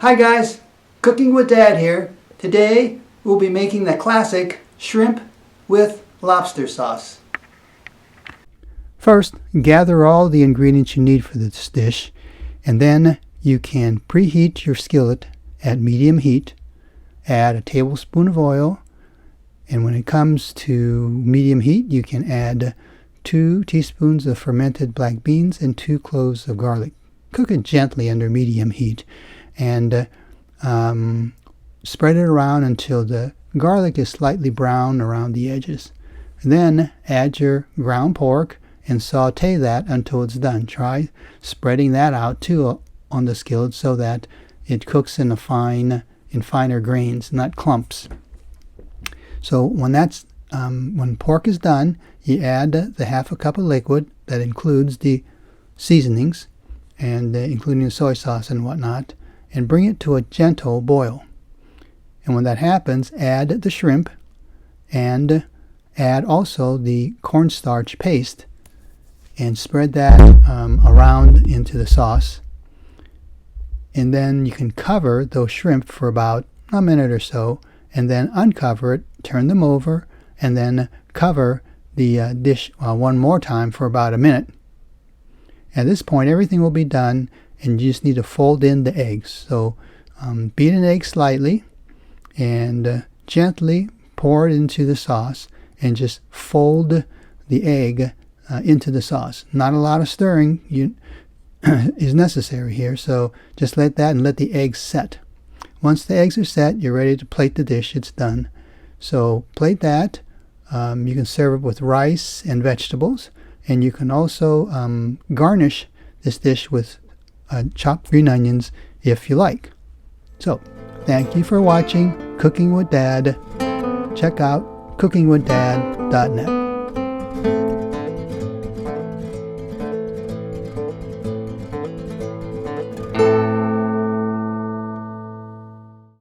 Hi guys, Cooking with Dad here. Today we'll be making the classic shrimp with lobster sauce. First, gather all the ingredients you need for this dish, and then you can preheat your skillet at medium heat. Add a tablespoon of oil, and when it comes to medium heat, you can add 2 teaspoons of fermented black beans and 2 cloves of garlic. Cook it gently under medium heat, and spread it around until the garlic is slightly brown around the edges. And then add your ground pork and saute that until it's done. Try spreading that out too on the skillet so that it cooks in finer grains, not clumps. So when pork is done, you add the half a cup of liquid that includes the seasonings, and including the soy sauce and whatnot, and bring it to a gentle boil. And when that happens, add the shrimp and add also the cornstarch paste and spread that around into the sauce. And then you can cover those shrimp for about a minute or so, and then uncover it, turn them over, and then cover the dish one more time for about a minute. At this point, everything will be done, and you just need to fold in the eggs. So beat an egg slightly and gently pour it into the sauce, and just fold the egg into the sauce. Not a lot of stirring is necessary here, so just let that and let the eggs set. Once the eggs are set, you're ready to plate the dish. It's done. So plate that. You can serve it with rice and vegetables, and you can also garnish this dish with chopped green onions if you like. So thank you for watching Cooking with Dad. Check out cookingwithdad.net.